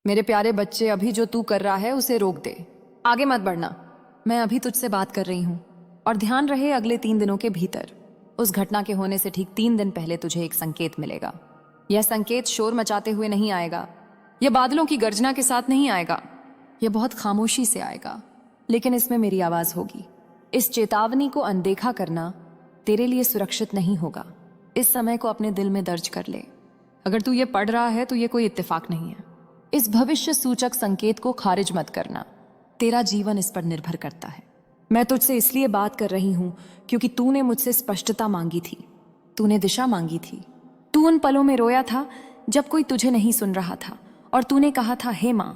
मेरे प्यारे बच्चे, अभी जो तू कर रहा है उसे रोक दे। आगे मत बढ़ना। मैं अभी तुझसे बात कर रही हूँ। और ध्यान रहे, अगले 3 दिनों के भीतर उस घटना के होने से ठीक 3 दिन पहले तुझे एक संकेत मिलेगा। यह संकेत शोर मचाते हुए नहीं आएगा, यह बादलों की गर्जना के साथ नहीं आएगा, यह बहुत खामोशी से आएगा, लेकिन इसमें मेरी आवाज होगी। इस चेतावनी को अनदेखा करना तेरे लिए सुरक्षित नहीं होगा। इस समय को अपने दिल में दर्ज कर ले। अगर तू ये पढ़ रहा है तो ये कोई इत्तेफाक नहीं है। इस भविष्य सूचक संकेत को खारिज मत करना। तेरा जीवन इस पर निर्भर करता है। मैं तुझसे इसलिए बात कर रही हूं क्योंकि तूने मुझसे स्पष्टता मांगी थी, तूने दिशा मांगी थी। तू उन पलों में रोया था जब कोई तुझे नहीं सुन रहा था, और तूने कहा था, हे मां,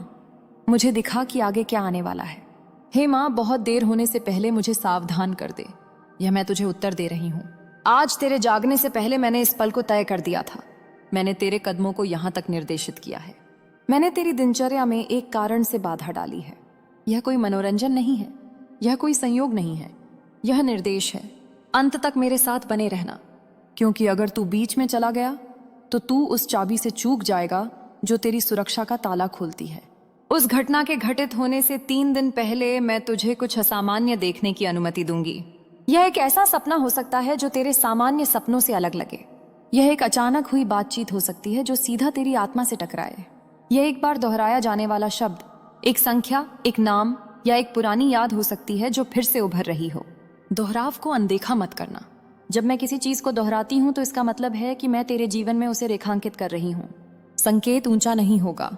मुझे दिखा कि आगे क्या आने वाला है। हे मां, बहुत देर होने से पहले मुझे सावधान कर दे। यह मैं तुझे उत्तर दे रही हूं। आज तेरे जागने से पहले मैंने इस पल को तय कर दिया था। मैंने तेरे कदमों को यहां तक निर्देशित किया है। मैंने तेरी दिनचर्या में एक कारण से बाधा डाली है। यह कोई मनोरंजन नहीं है, यह कोई संयोग नहीं है, यह निर्देश है। अंत तक मेरे साथ बने रहना, क्योंकि अगर तू बीच में चला गया तो तू उस चाबी से चूक जाएगा जो तेरी सुरक्षा का ताला खोलती है। उस घटना के घटित होने से 3 दिन पहले मैं तुझे कुछ असामान्य देखने की अनुमति दूंगी। यह एक ऐसा सपना हो सकता है जो तेरे सामान्य सपनों से अलग लगे। यह एक अचानक हुई बातचीत हो सकती है जो सीधा तेरी आत्मा से टकराए। यह एक बार दोहराया जाने वाला शब्द, एक संख्या, एक नाम या एक पुरानी याद हो सकती है जो फिर से उभर रही हो। दोहराव को अनदेखा मत करना। जब मैं किसी चीज को दोहराती हूं तो इसका मतलब है कि मैं तेरे जीवन में उसे रेखांकित कर रही हूं। संकेत ऊंचा नहीं होगा,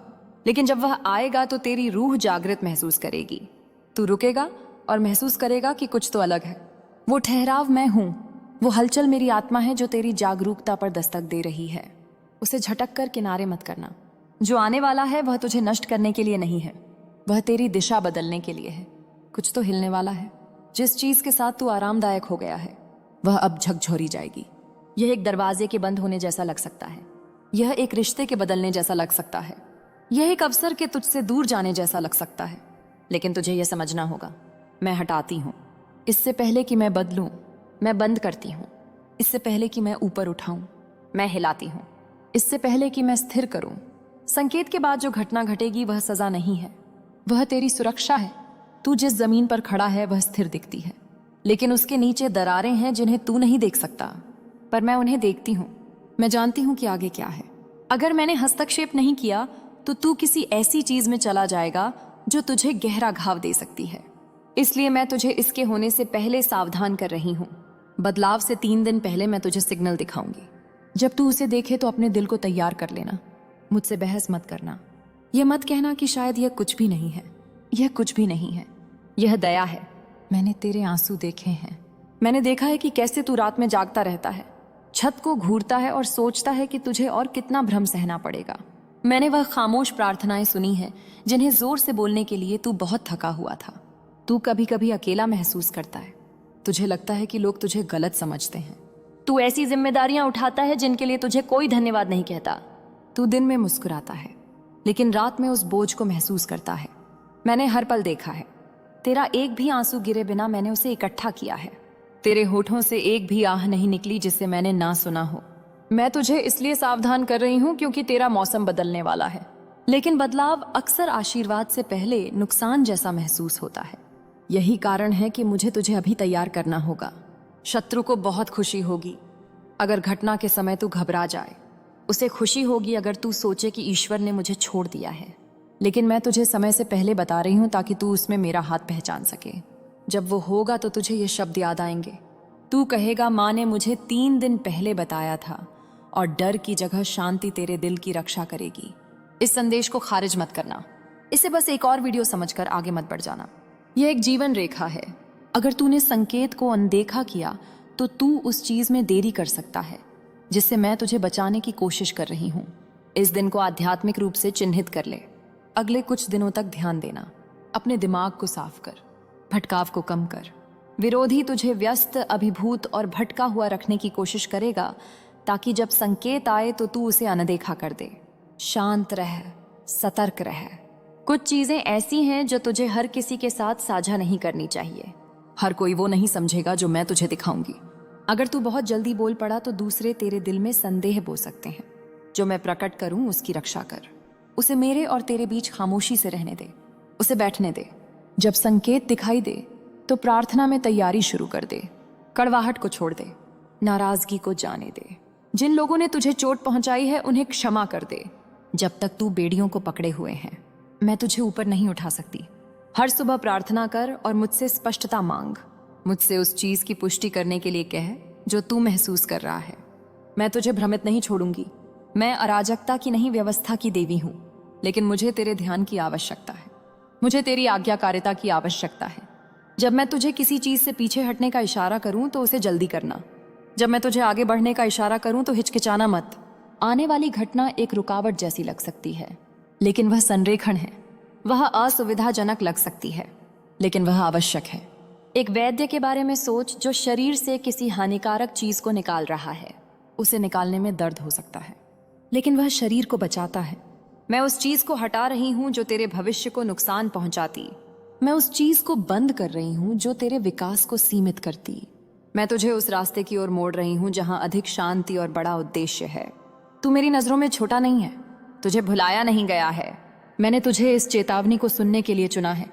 लेकिन जब वह आएगा तो तेरी रूह जागृत महसूस करेगी। तू रुकेगा और महसूस करेगा कि कुछ तो अलग है। वो ठहराव मैं हूं, वो हलचल मेरी आत्मा है जो तेरी जागरूकता पर दस्तक दे रही है। उसे झटक कर किनारे मत करना। जो आने वाला है वह तुझे नष्ट करने के लिए नहीं है, वह तेरी दिशा बदलने के लिए है। कुछ तो हिलने वाला है। जिस चीज के साथ तू आरामदायक हो गया है वह अब झकझोरी जाएगी। यह एक दरवाजे के बंद होने जैसा लग सकता है, यह एक रिश्ते के बदलने जैसा लग सकता है, यह एक अवसर के तुझसे दूर जाने जैसा लग सकता है। लेकिन तुझे यह समझना होगा, मैं हटाती हूं। इससे पहले कि मैं बदलूं, मैं बंद करती हूं। इससे पहले कि मैं ऊपर उठाऊं, मैं हिलाती हूं। इससे पहले कि मैं स्थिर करूं। संकेत के बाद जो घटना घटेगी वह सजा नहीं है, वह तेरी सुरक्षा है। तू जिस जमीन पर खड़ा है वह स्थिर दिखती है, लेकिन उसके नीचे दरारें हैं जिन्हें तू नहीं देख सकता, पर मैं उन्हें देखती हूं। मैं जानती हूं कि आगे क्या है। अगर मैंने हस्तक्षेप नहीं किया तो तू किसी ऐसी चीज में चला जाएगा जो तुझे गहरा घाव दे सकती है। इसलिए मैं तुझे इसके होने से पहले सावधान कर रही हूं। बदलाव से 3 दिन पहले मैं तुझे सिग्नल दिखाऊंगी। जब तू उसे देखे तो अपने दिल को तैयार कर लेना। मुझसे बहस मत करना। यह मत कहना कि शायद यह कुछ भी नहीं है। यह कुछ भी नहीं है, यह दया है। मैंने तेरे आंसू देखे हैं। मैंने देखा है कि कैसे तू रात में जागता रहता है, छत को घूरता है और सोचता है कि तुझे और कितना भ्रम सहना पड़ेगा। मैंने वह खामोश प्रार्थनाएं सुनी हैं जिन्हें जोर से बोलने के लिए तू बहुत थका हुआ था। तू कभी कभी अकेला महसूस करता है। तुझे लगता है कि लोग तुझे गलत समझते हैं। तू ऐसी जिम्मेदारियां उठाता है जिनके लिए तुझे कोई धन्यवाद नहीं कहता। तू दिन में मुस्कुराता है, लेकिन रात में उस बोझ को महसूस करता है। मैंने हर पल देखा है। तेरा एक भी आंसू गिरे बिना मैंने उसे इकट्ठा किया है। तेरे होठों से एक भी आह नहीं निकली जिसे मैंने ना सुना हो। मैं तुझे इसलिए सावधान कर रही हूं क्योंकि तेरा मौसम बदलने वाला है, लेकिन बदलाव अक्सर आशीर्वाद से पहले नुकसान जैसा महसूस होता है। यही कारण है कि मुझे तुझे अभी तैयार करना होगा। शत्रु को बहुत खुशी होगी अगर घटना के समय तू घबरा जाए। उसे खुशी होगी अगर तू सोचे कि ईश्वर ने मुझे छोड़ दिया है। लेकिन मैं तुझे समय से पहले बता रही हूं ताकि तू उसमें मेरा हाथ पहचान सके। जब वो होगा तो तुझे ये शब्द याद आएंगे। तू कहेगा, माँ ने मुझे 3 दिन पहले बताया था, और डर की जगह शांति तेरे दिल की रक्षा करेगी। इस संदेश को खारिज मत करना। इसे बस एक और वीडियो समझकर आगे मत बढ़ जाना। यह एक जीवन रेखा है। अगर तूने संकेत को अनदेखा किया तो तू उस चीज में देरी कर सकता है जिससे मैं तुझे बचाने की कोशिश कर रही हूं। इस दिन को आध्यात्मिक रूप से चिन्हित कर ले। अगले कुछ दिनों तक ध्यान देना। अपने दिमाग को साफ कर, भटकाव को कम कर। विरोधी तुझे व्यस्त, अभिभूत और भटका हुआ रखने की कोशिश करेगा ताकि जब संकेत आए तो तू उसे अनदेखा कर दे। शांत रह, सतर्क रह। कुछ चीजें ऐसी हैं जो तुझे हर किसी के साथ साझा नहीं करनी चाहिए। हर कोई वो नहीं समझेगा जो मैं तुझे दिखाऊंगी। अगर तू बहुत जल्दी बोल पड़ा तो दूसरे तेरे दिल में संदेह बो सकते हैं। जो मैं प्रकट करूं उसकी रक्षा कर। उसे मेरे और तेरे बीच खामोशी से रहने दे, उसे बैठने दे। जब संकेत दिखाई दे तो प्रार्थना में तैयारी शुरू कर दे। कड़वाहट को छोड़ दे, नाराजगी को जाने दे। जिन लोगों ने तुझे चोट पहुंचाई है उन्हें क्षमा कर दे। जब तक तू बेड़ियों को पकड़े हुए है, मैं तुझे ऊपर नहीं उठा सकती। हर सुबह प्रार्थना कर और मुझसे स्पष्टता मांग। मुझसे उस चीज की पुष्टि करने के लिए कह जो तू महसूस कर रहा है। मैं तुझे भ्रमित नहीं छोड़ूंगी। मैं अराजकता की नहीं, व्यवस्था की देवी हूं, लेकिन मुझे तेरे ध्यान की आवश्यकता है। मुझे तेरी आज्ञाकारिता की आवश्यकता है। जब मैं तुझे किसी चीज से पीछे हटने का इशारा करूं तो उसे जल्दी करना। जब मैं तुझे आगे बढ़ने का इशारा करूं तो हिचकिचाना मत। आने वाली घटना एक रुकावट जैसी लग सकती है, लेकिन वह संरेखण है। वह असुविधाजनक लग सकती है, लेकिन वह आवश्यक है। एक वैद्य के बारे में सोच जो शरीर से किसी हानिकारक चीज को निकाल रहा है। उसे निकालने में दर्द हो सकता है, लेकिन वह शरीर को बचाता है। मैं उस चीज को हटा रही हूं जो तेरे भविष्य को नुकसान पहुंचाती। मैं उस चीज को बंद कर रही हूं जो तेरे विकास को सीमित करती। मैं तुझे उस रास्ते की ओर मोड़ रही हूं जहां अधिक शांति और बड़ा उद्देश्य है। तू मेरी नजरों में छोटा नहीं है, तुझे भुलाया नहीं गया है। मैंने तुझे इस चेतावनी को सुनने के लिए चुना है,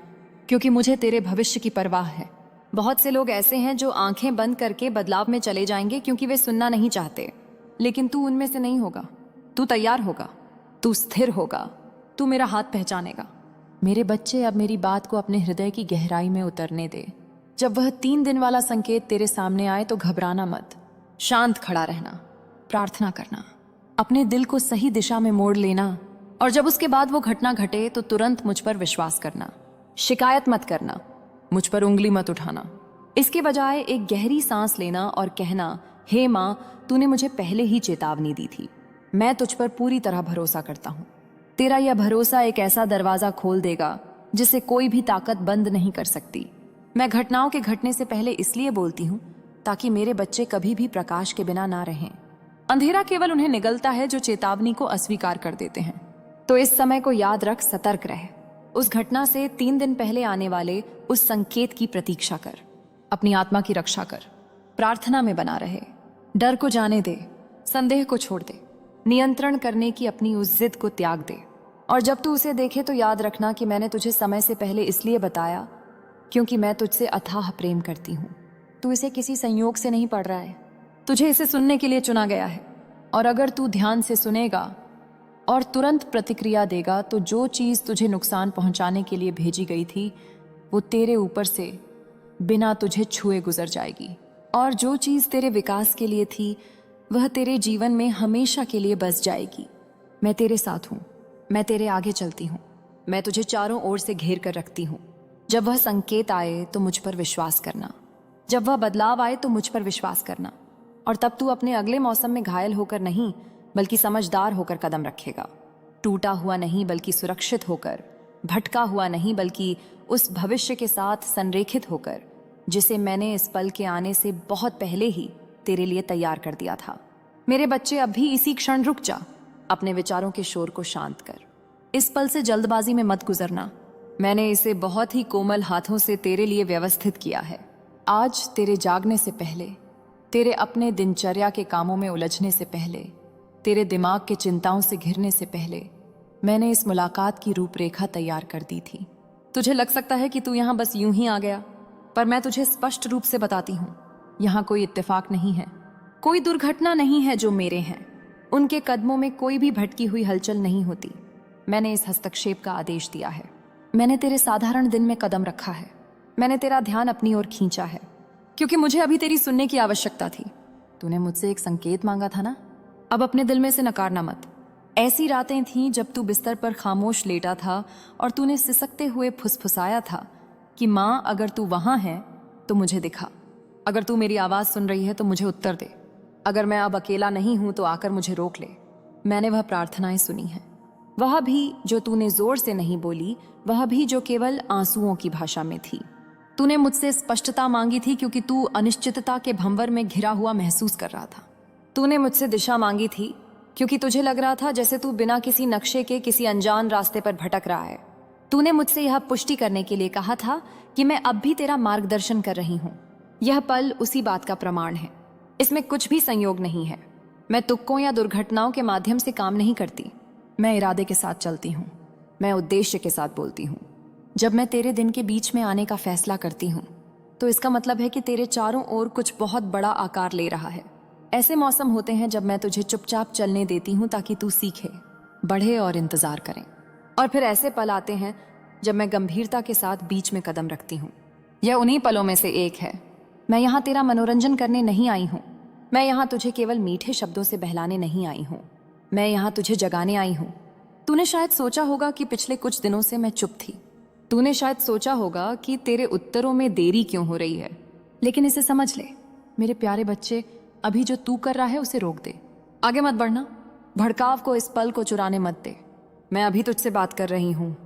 क्योंकि मुझे तेरे भविष्य की परवाह है। बहुत से लोग ऐसे हैं जो आंखें बंद करके बदलाव में चले जाएंगे क्योंकि वे सुनना नहीं चाहते, लेकिन तू उनमें से नहीं होगा। तू तैयार होगा, तू स्थिर होगा, तू मेरा हाथ पहचानेगा। मेरे बच्चे, अब मेरी बात को अपने हृदय की गहराई में उतरने दे। जब वह 3 दिन वाला संकेत तेरे सामने आए तो घबराना मत। शांत खड़ा रहना, प्रार्थना करना, अपने दिल को सही दिशा में मोड़ लेना, और जब उसके बाद वो घटना घटे तो तुरंत मुझ पर विश्वास करना। शिकायत मत करना, मुझ पर उंगली मत उठाना। इसके बजाय एक गहरी सांस लेना और कहना, हे माँ, तूने मुझे पहले ही चेतावनी दी थी। मैं तुझ पर पूरी तरह भरोसा करता हूँ। तेरा यह भरोसा एक ऐसा दरवाजा खोल देगा जिसे कोई भी ताकत बंद नहीं कर सकती। मैं घटनाओं के घटने से पहले इसलिए बोलती हूँ ताकि मेरे बच्चे कभी भी प्रकाश के बिना ना रहें। अंधेरा केवल उन्हें निगलता है जो चेतावनी को अस्वीकार कर देते हैं। तो इस समय को याद रख, सतर्क रह। उस घटना से 3 दिन पहले आने वाले उस संकेत की प्रतीक्षा कर। अपनी आत्मा की रक्षा कर, प्रार्थना में बना रहे, डर को जाने दे, संदेह को छोड़ दे, नियंत्रण करने की अपनी उस जिद को त्याग दे। और जब तू उसे देखे तो याद रखना कि मैंने तुझे समय से पहले इसलिए बताया क्योंकि मैं तुझसे अथाह प्रेम करती हूँ। तू इसे किसी संयोग से नहीं पढ़ रहा है, तुझे इसे सुनने के लिए चुना गया है। और अगर तू ध्यान से सुनेगा और तुरंत प्रतिक्रिया देगा तो जो चीज तुझे नुकसान पहुंचाने के लिए भेजी गई थी वो तेरे ऊपर से बिना तुझे छुए गुजर जाएगी, और जो चीज तेरे विकास के लिए थी वह तेरे जीवन में हमेशा के लिए बस जाएगी। मैं तेरे साथ हूं, मैं तेरे आगे चलती हूं, मैं तुझे चारों ओर से घेर कर रखती हूं। जब वह संकेत आए तो मुझ पर विश्वास करना, जब वह बदलाव आए तो मुझ पर विश्वास करना, और तब तू अपने अगले मौसम में घायल होकर नहीं बल्कि समझदार होकर कदम रखेगा। टूटा हुआ नहीं बल्कि सुरक्षित होकर, भटका हुआ नहीं बल्कि उस भविष्य के साथ संरेखित होकर जिसे मैंने इस पल के आने से बहुत पहले ही तेरे लिए तैयार कर दिया था। मेरे बच्चे, अब भी इसी क्षण रुक जा। अपने विचारों के शोर को शांत कर। इस पल से जल्दबाजी में मत गुजरना। मैंने इसे बहुत ही कोमल हाथों से तेरे लिए व्यवस्थित किया है। आज तेरे जागने से पहले, तेरे अपने दिनचर्या के कामों में उलझने से पहले, तेरे दिमाग के चिंताओं से घिरने से पहले मैंने इस मुलाकात की रूपरेखा तैयार कर दी थी। तुझे लग सकता है कि तू यहाँ बस यूं ही आ गया, पर मैं तुझे स्पष्ट रूप से बताती हूँ, यहाँ कोई इत्तेफाक नहीं है, कोई दुर्घटना नहीं है जो मेरे हैं। उनके कदमों में कोई भी भटकी हुई हलचल नहीं होती। मैंने इस हस्तक्षेप का आदेश दिया है। मैंने तेरे साधारण दिन में कदम रखा है। मैंने तेरा ध्यान अपनी ओर खींचा है, क्योंकि मुझे अभी तेरी सुनने की आवश्यकता थी। तूने मुझसे एक संकेत मांगा था ना, अब अपने दिल में से नकारना मत। ऐसी रातें थीं जब तू बिस्तर पर खामोश लेटा था और तूने सिसकते हुए फुसफुसाया था कि माँ, अगर तू वहां है तो मुझे दिखा। अगर तू मेरी आवाज सुन रही है तो मुझे उत्तर दे। अगर मैं अब अकेला नहीं हूं तो आकर मुझे रोक ले। मैंने वह प्रार्थनाएं सुनी हैं, वह भी जो तूने जोर से नहीं बोली, वह भी जो केवल आंसुओं की भाषा में थी। तूने मुझसे स्पष्टता मांगी थी क्योंकि तू अनिश्चितता के भंवर में घिरा हुआ महसूस कर रहा था। तूने मुझसे दिशा मांगी थी क्योंकि तुझे लग रहा था जैसे तू बिना किसी नक्शे के किसी अनजान रास्ते पर भटक रहा है। तूने मुझसे यह पुष्टि करने के लिए कहा था कि मैं अब भी तेरा मार्गदर्शन कर रही हूँ। यह पल उसी बात का प्रमाण है। इसमें कुछ भी संयोग नहीं है। मैं तुक्कों या दुर्घटनाओं के माध्यम से काम नहीं करती। मैं इरादे के साथ चलती हूँ, मैं उद्देश्य के साथ बोलती हूँ। जब मैं तेरे दिन के बीच में आने का फैसला करती हूँ तो इसका मतलब है कि तेरे चारों ओर कुछ बहुत बड़ा आकार ले रहा है। ऐसे मौसम होते हैं जब मैं तुझे चुपचाप चलने देती हूँ ताकि तू सीखे, बढ़े और इंतजार करें। और फिर ऐसे पल आते हैं जब मैं गंभीरता के साथ बीच में कदम रखती हूँ। यह उन्हीं पलों में से एक है। मैं यहाँ तेरा मनोरंजन करने नहीं आई हूँ। मैं यहाँ तुझे केवल मीठे शब्दों से बहलाने नहीं आई हूँ। मैं यहाँ तुझे जगाने आई हूँ। तूने शायद सोचा होगा कि पिछले कुछ दिनों से मैं चुप थी। तूने शायद सोचा होगा कि तेरे उत्तरों में देरी क्यों हो रही है, लेकिन इसे समझ ले मेरे प्यारे बच्चे, अभी जो तू कर रहा है उसे रोक दे। आगे मत बढ़ना, भड़काव को इस पल को चुराने मत दे। मैं अभी तुझसे बात कर रही हूँ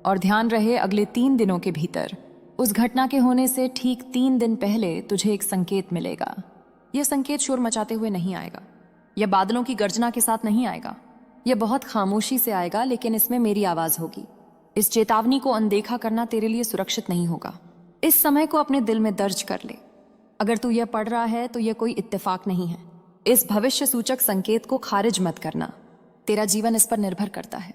और ध्यान रहे अगले 3 दिनों के भीतर उस घटना के होने से ठीक 3 दिन पहले तुझे एक संकेत मिलेगा। यह संकेत शोर मचाते हुए नहीं आएगा, यह बादलों की गर्जना के साथ नहीं आएगा, यह बहुत खामोशी से आएगा, लेकिन इसमें मेरी आवाज होगी। इस चेतावनी को अनदेखा करना तेरे लिए सुरक्षित नहीं होगा। इस समय को अपने दिल में दर्ज कर ले। अगर तू यह पढ़ रहा है तो यह कोई इत्तेफाक नहीं है। इस भविष्य सूचक संकेत को खारिज मत करना, तेरा जीवन इस पर निर्भर करता है।